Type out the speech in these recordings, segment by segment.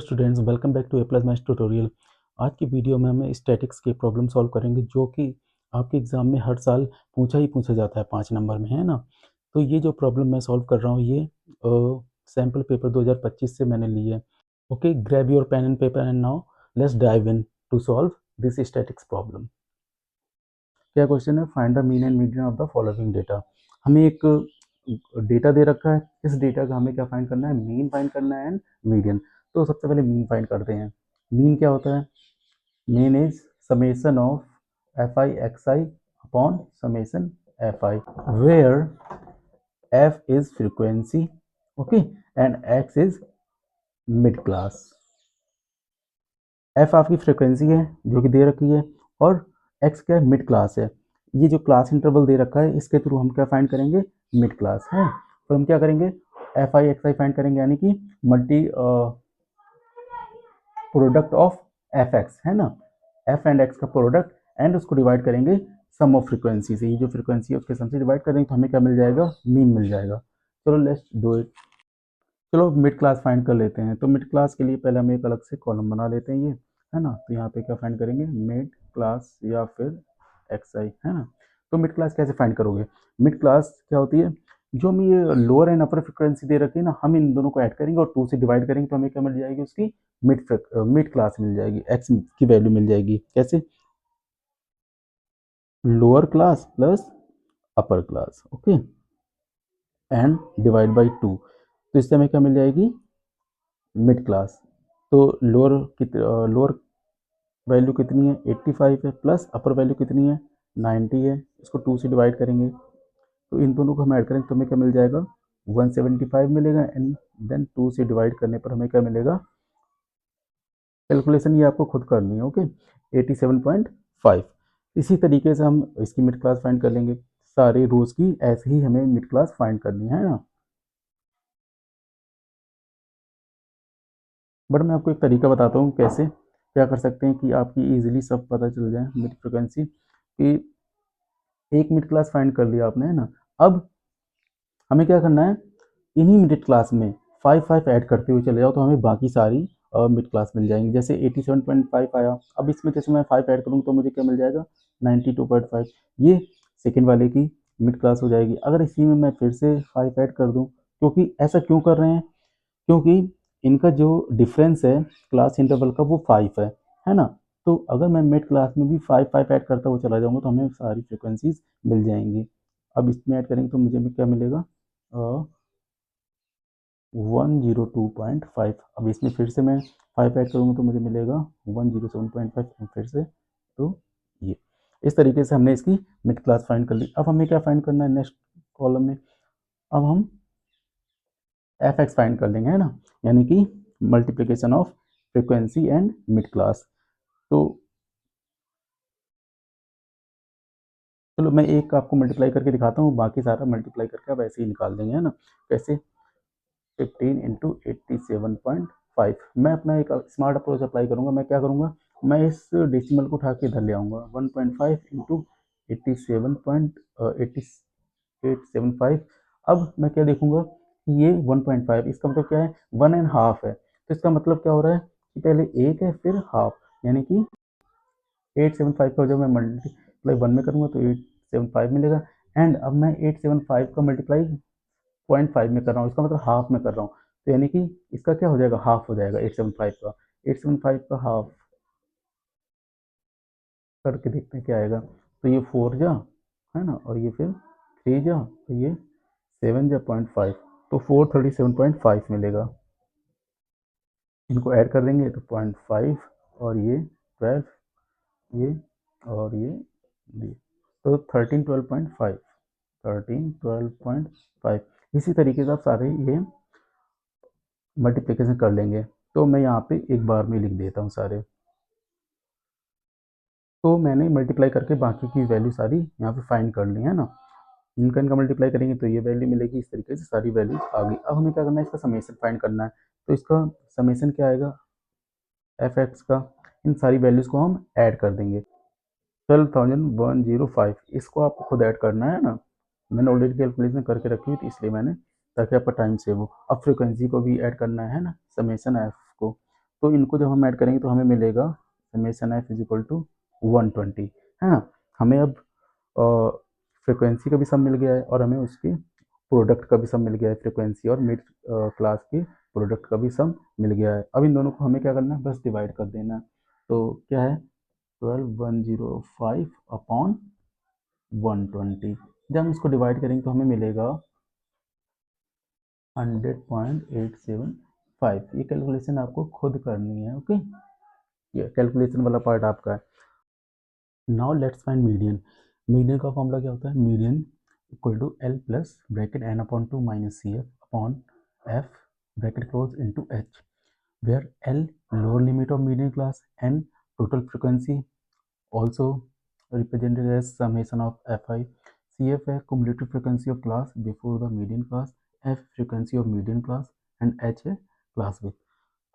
Students, welcome back to A plus maths tutorial. आज की video में हम स्टैटिक्स के प्रॉब्लम सॉल्व करेंगे जो कि आपके एग्जाम में हर साल पूछा जाता है 5 नंबर में, है ना। तो ये जो प्रॉब्लम मैं सॉल्व कर रहा हूँ ये सैम्पल पेपर 2025 से मैंने ली है। Okay, grab your pen and paper and now let's dive into solve this statistics problem. क्या क्वेश्चन है? Find the mean and median of the following data. हमें एक डेटा दे रखा है, इस डेटा का हमें क्या फाइंड करना है? मीन फाइंड करना है एंड मीडियन। तो सबसे पहले मीन फाइंड करते हैं। मीन क्या होता है? Mean is summation of F I X I upon summation F I, where F is frequency, okay, and X is mid class. F आपकी फ्रीक्वेंसी है जो कि दे रखी है, और एक्स क्या है? मिड क्लास है। ये जो क्लास इंटरवल दे रखा है इसके थ्रू हम क्या फाइंड करेंगे? मिड क्लास है। तो हम क्या करेंगे? F I X I find करेंगे, यानी कि multi product of F x, है ना, एफ एंड एक्स का प्रोडक्ट, एंड उसको डिवाइड करेंगे सम ऑफ फ्रीक्वेंसी से। ये जो फ्रीक्वेंसी है उसके सम से डिवाइड करेंगे तो हमें क्या मिल जाएगा? मीन मिल जाएगा। चलो लेट्स डू इट। चलो मिड क्लास फाइंड कर लेते हैं। तो मिड क्लास के लिए पहले हम एक अलग से कॉलम बना लेते हैं, ये है ना। तो यहाँ पे क्या फाइंड करेंगे? मिड क्लास या फिर एक्स आई, है ना। तो मिड क्लास कैसे फाइंड करोगे? मिड क्लास क्या होती है? जो हमें ये लोअर एंड अपर फ्रिक्वेंसी दे रखी है ना, हम इन दोनों को ऐड करेंगे और 2 से डिवाइड करेंगे तो हमें क्या मिल जाएगी? उसकी मिड क्लास मिल जाएगी, एक्स की वैल्यू मिल जाएगी। कैसे? Lower class plus upper class, okay, and divide by 2। तो इससे हमें क्या मिल जाएगी? Mid class. तो लोअर वैल्यू कितनी है? 85 है, प्लस अपर वैल्यू कितनी है? 90 है। इसको 2 से डिवाइड करेंगे तो इन दोनों को हम ऐड करेंगे तो हमें क्या मिल जाएगा? 175 मिलेगा, एंड देन 2 से डिवाइड करने पर हमें क्या मिलेगा? कैलकुलेशन ये आपको खुद करनी है, ओके। 87.5। इसी तरीके से हम इसकी मिड क्लास फाइंड कर लेंगे। सारे रोज की ऐसे ही हमें मिड क्लास फाइंड करनी है ना। बट मैं आपको एक तरीका बताता हूँ कैसे क्या कर सकते हैं कि आपकी इजीली सब पता चल जाए मिड फ्रिक्वेंसी कि एक मिड क्लास फाइंड कर लिया आपने, है ना। अब हमें क्या करना है? इन्हीं मिड क्लास में 5 ऐड करते हुए चले जाओ तो हमें बाकी सारी मिड क्लास मिल जाएंगी। जैसे 87.5 आया, अब इसमें जैसे मैं 5 ऐड करूँ तो मुझे क्या मिल जाएगा? 92.5। ये सेकेंड वाले की मिड क्लास हो जाएगी। अगर इसी में मैं फिर से 5 ऐड कर दूँ, क्योंकि ऐसा क्यों कर रहे हैं? क्योंकि इनका जो डिफरेंस है क्लास इंटरवल का वो 5 है ना। तो अगर मैं मिड क्लास में भी 5 ऐड करता हुआ चला जाऊंगा तो हमें सारी फ्रिक्वेंसीज मिल जाएंगी। अब इसमें ऐड करेंगे तो मुझे भी क्या मिलेगा? 102.5। अब इसमें फिर से मैं 5 ऐड करूँगा तो मुझे मिलेगा 107.5 फिर से। तो ये इस तरीके से हमने इसकी मिड क्लास फाइंड कर ली। अब हमें क्या फाइंड करना है नेक्स्ट कॉलम में? अब हम एफ एक्स फाइंड कर लेंगे, है ना, यानी कि multiplication of frequency and mid class. तो चलो मैं एक आपको मल्टीप्लाई करके दिखाता हूँ, बाकी सारा मल्टीप्लाई करके आप ऐसे ही निकाल देंगे, है ना। कैसे? 15 इंटू 87.5। मैं अपना एक स्मार्ट अप्रोच अप्लाई करूँगा। मैं क्या करूँगा? मैं इस डेसिमल को उठा के इधर ले आऊँगा। 1.5 इंटू 87.875। अब मैं क्या देखूंगा कि ये 1.5, इसका मतलब क्या है? 1.5 है। तो इसका मतलब क्या हो रहा है कि पहले एक है फिर हाफ, यानी कि 875 का जब मैं मल्टीप्लाई 1 में करूँगा तो 875 मिलेगा। एंड अब मैं 875 का मल्टीप्लाई 0.5 में कर रहा हूँ, इसका मतलब हाफ में कर रहा हूँ। तो यानी कि इसका क्या हो जाएगा? हाफ हो जाएगा 875 का। 875 का हाफ करके देखते हैं क्या आएगा। तो ये 4 जा, है ना, और ये फिर 3 जा, तो ये 7 जा 0.5, तो 437.5 मिलेगा। इनको ऐड कर देंगे तो 0.5 और ये 12, ये और ये तो 1312.5, 1312.5। इसी तरीके से आप सारे ये मल्टीप्लिकेशन कर लेंगे। तो मैं यहाँ पे एक बार में लिख देता हूँ सारे। तो मैंने मल्टीप्लाई करके बाकी की वैल्यू सारी यहाँ पे फाइंड कर ली, है ना। इनका मल्टीप्लाई करेंगे तो ये वैल्यू मिलेगी। इस तरीके से सारी वैल्यूज आ गई। अब हमें क्या करना है? इसका समेशन फाइंड करना है। तो इसका समेशन क्या आएगा? एफ एक्स का। इन सारी वैल्यूज को हम ऐड कर देंगे। 12,105, इसको आपको खुद ऐड करना है ना। मैंने ऑलरेडी कैलकुलेशन करके रखी हुई थी इसलिए मैंने, ताकि आपका टाइम सेव हो। अब फ्रिक्वेंसी को भी ऐड करना है ना, समेशन एफ को। तो इनको जब हम ऐड करेंगे तो हमें मिलेगा summation F is equal to 120, है ना। हमें अब फ्रिक्वेंसी का भी सम मिल गया है और हमें उसकी प्रोडक्ट का भी सम मिल गया है, फ्रिक्वेंसी और मिड क्लास की प्रोडक्ट का भी सम मिल गया है। अब इन दोनों को हमें क्या करना है, बस डिवाइड कर देना है। तो क्या है 12105 अपॉन 120। जब हम इसको डिवाइड करेंगे तो हमें मिलेगा 100.875। ये कैलकुलेशन आपको खुद करनी है, ओके। ये कैलकुलेशन वाला पार्ट आपका है। Now let's find median. Median का फॉर्मूला क्या होता है, median equal to L plus bracket N upon 2 minus C F upon F bracket close into H, where L lower limit of median class and total frequency also represented as summation of Fi. CF है cumulative frequency of class before the median class, F frequency of median class and H है class width।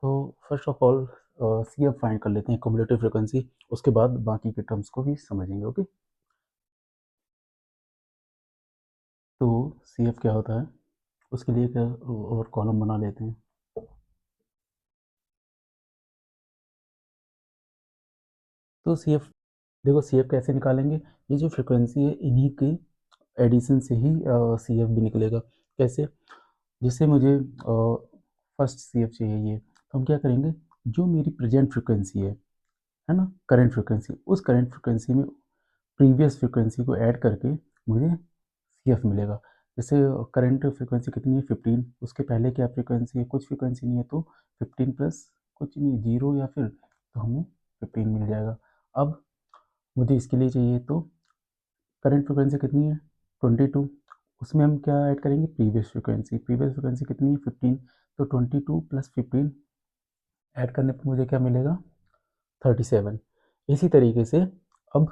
तो first of all C F find कर लेते हैं, cumulative frequency, उसके बाद बाकी के टर्म्स को भी समझेंगे, ओके। तो सी एफ क्या होता है, उसके लिए क्या और कॉलम बना लेते हैं। तो सी एफ देखो, सी एफ कैसे निकालेंगे, ये जो फ्रिक्वेंसी है इन्हीं के एडिशन से ही सी एफ भी निकलेगा। कैसे, जिससे मुझे फर्स्ट सी एफ चाहिए ये, तो हम क्या करेंगे, जो मेरी प्रेजेंट फ्रिक्वेंसी है ना, करंट फ्रिक्वेंसी, उस करंट फ्रिक्वेंसी में प्रीवियस फ्रिक्वेंसी को ऐड करके मुझे सी एफ मिलेगा। जैसे करंट फ्रिक्वेंसी कितनी है 15, उसके पहले क्या फ्रिक्वेंसी है, कुछ फ्रिक्वेंसी नहीं है, तो 15 प्लस कुछ नहीं, जीरो या फिर, तो हमें 15 मिल जाएगा। अब मुझे इसके लिए चाहिए, तो करंट फ्रिक्वेंसी कितनी है 22, उसमें हम क्या ऐड करेंगे, प्रीवियस फ्रिक्वेंसी, प्रीवियस फ्रिक्वेंसी कितनी है 15, तो 22 प्लस 15 ऐड करने पर मुझे क्या मिलेगा 37। इसी तरीके से अब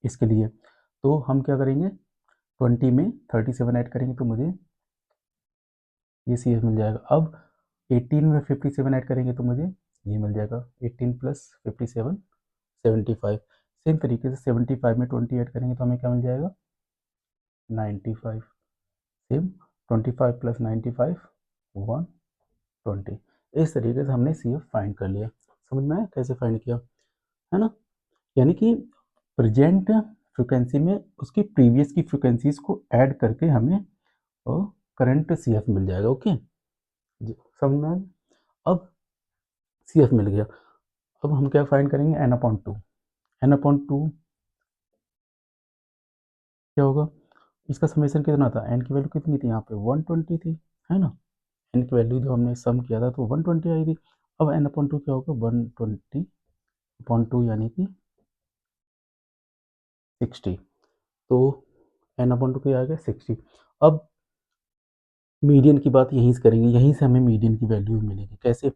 इसके लिए तो हम क्या करेंगे, 20 में 37 ऐड करेंगे तो मुझे ये सी एफ मिल जाएगा। अब 18 में 57 ऐड करेंगे तो मुझे ये मिल जाएगा, 18 प्लस 57 75। सेम तरीके से 75 में 20 ऐड करेंगे तो हमें क्या मिल जाएगा 95। Same 25 plus 95 120। इस तरीके से हमने सी एफ फाइंड कर लिया। समझ में आया कैसे फाइंड किया, है ना। यानी कि प्रेजेंट फ्रिक्वेंसी में उसकी प्रीवियस की फ्रिक्वेंसीज को ऐड करके हमें करंट सी एफ मिल जाएगा, ओके जी, समझ में आया। अब सी एफ मिल गया, अब हम क्या फाइंड करेंगे, N upon two. N upon two क्या होगा, इसका समेशन कितना था, एन की वैल्यू कितनी थी यहाँ पे 120 थी, है ना। एन की वैल्यू जो हमने सम किया था तो 120 आई थी। अब एन अपॉन टू क्या होगा 120 अपॉन टू यानी कि 60। तो एन अपॉन टू क्या आ गया 60। अब मीडियन की बात यहीं से करेंगे, यहीं से हमें मीडियन की वैल्यू मिलेगी। कैसे,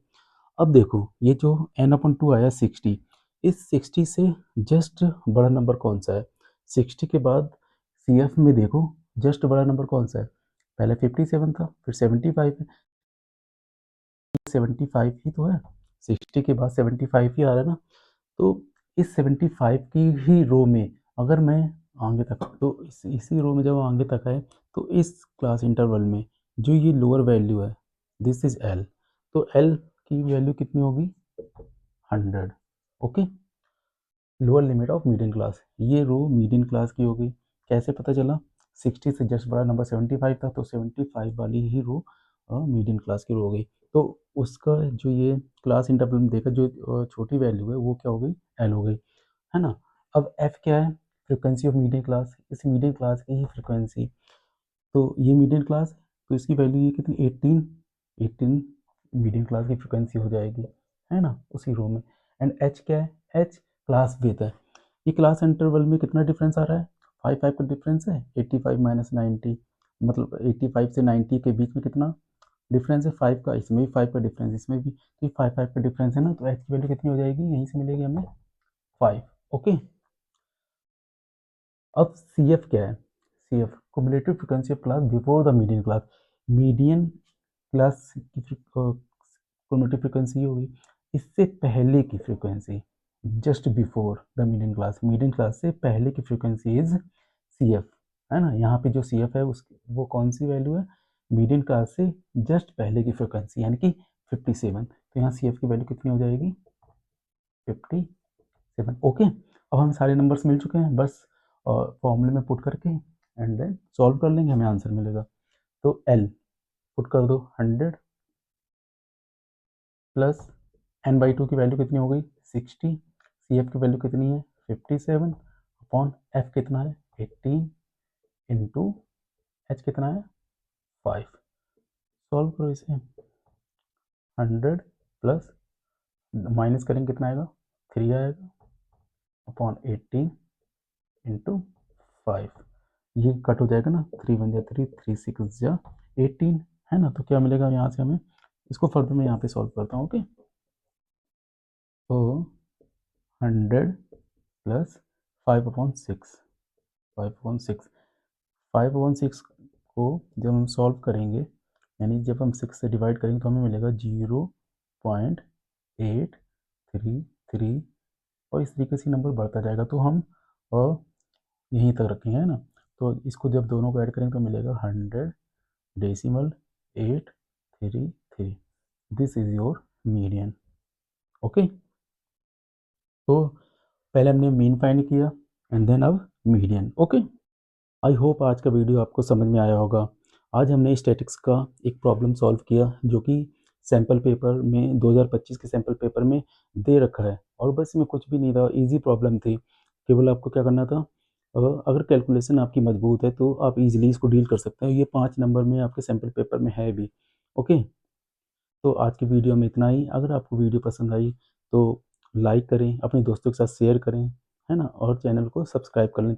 अब देखो ये जो एन अपॉन टू आया 60, इस 60 से जस्ट बड़ा नंबर कौन सा है, 60 के बाद सी एफ में देखो जस्ट बड़ा नंबर कौन सा है, पहले 57 था, फिर 75 है, 75 ही तो है, 60 के बाद 75 ही आ रहा है ना। तो इस 75 की ही रो में अगर मैं आगे तक, तो इसी रो में जब आगे तक है, तो इस क्लास इंटरवल में जो ये लोअर वैल्यू है, दिस इज एल, तो एल की वैल्यू कितनी होगी 100, okay. Lower limit of median class, ये रो मीडियन क्लास की होगी। कैसे पता चला, 60 से जस्ट बड़ा नंबर 75 था, तो 75 वाली ही रो मीडियन क्लास की रो हो गई। तो उसका जो ये क्लास इंटरवल में देखा जो छोटी वैल्यू है वो क्या हो गई, एल हो गई, है ना। अब एफ क्या है, फ्रिक्वेंसी ऑफ मीडियन क्लास, इस मीडियन क्लास की ही फ्रिक्वेंसी, तो ये मीडियन क्लास है, तो इसकी वैल्यू ये कितनी 18 मीडियम क्लास की फ्रिक्वेंसी हो जाएगी, है ना, उसी रो में। एंड एच क्या है, एच क्लास विथ है। ये क्लास इंटरवल में कितना डिफरेंस आ रहा है, 5 का डिफरेंस है, 85 माइनस 90, मतलब 85 से 90 के बीच में कितना डिफरेंस है 5 का, इसमें भी 5 का डिफरेंस, इसमें भी, तो 5 का डिफरेंस है ना, तो एच की वैल्यू कितनी हो जाएगी, यहीं से मिलेगी हमें 5, ओके। अब सी एफ क्या है, C F cumulative frequency of class before the median class, median class की कुमुलेटिव फ्रिक्वेंसी होगी, इससे पहले की frequency, just before the median class से पहले की फ्रिक्वेंसी इज सी एफ, है ना। यहाँ पे जो सी एफ है उस वो कौन सी वैल्यू है, मीडियन क्लास से जस्ट पहले की फ्रिक्वेंसी यानी कि 57। तो यहाँ सी एफ की वैल्यू कितनी हो जाएगी 57। ओके, अब हमें सारे नंबर्स मिल चुके हैं, बस फॉर्मूले में पुट करके एंड देन सॉल्व कर लेंगे, हमें आंसर मिलेगा। तो एल पुट कर दो 100 प्लस n/2 की वैल्यू कितनी हो गई 60, सी एफ की वैल्यू कितनी है 57 अपॉन एफ कितना है 18 इंटू एच कितना है 5। सॉल्व करो इसे, 100 प्लस माइनस करेंगे कितना आएगा 3 आएगा अपॉन 18 इंटू 5। ये कट हो जाएगा ना, 3 1 जा 3, 3 6 जा 18 है ना। तो क्या मिलेगा यहाँ से हमें, इसको फर्दर मैं यहाँ पे सॉल्व करता हूँ। ओके, तो 100 प्लस 5/6, 5/6, 5/6 को जब हम सॉल्व करेंगे, यानी जब हम 6 से डिवाइड करेंगे तो हमें मिलेगा 0.833 और इस तरीके से नंबर बढ़ता जाएगा। तो हम यहीं तक रखेंगे, है ना। तो इसको जब दोनों को ऐड करेंगे तो मिलेगा 100.833। This is your median. Okay, तो पहले हमने मीन फाइंड किया एंड देन अब मीडियन। ओके, आई होप आज का वीडियो आपको समझ में आया होगा। आज हमने स्टैटिक्स का एक प्रॉब्लम सॉल्व किया जो कि सैम्पल पेपर में 2025 के सैम्पल पेपर में दे रखा है, और बस इसमें कुछ भी नहीं था, इजी प्रॉब्लम थी। केवल आपको क्या करना था, अगर कैलकुलेशन आपकी मजबूत है तो आप इजीली इसको डील कर सकते हैं। ये 5 नंबर में आपके सैम्पल पेपर में है भी। ओके, तो आज की वीडियो में इतना ही। अगर आपको वीडियो पसंद आई तो लाइक करें, अपने दोस्तों के साथ शेयर करें, है ना, और चैनल को सब्सक्राइब कर लें।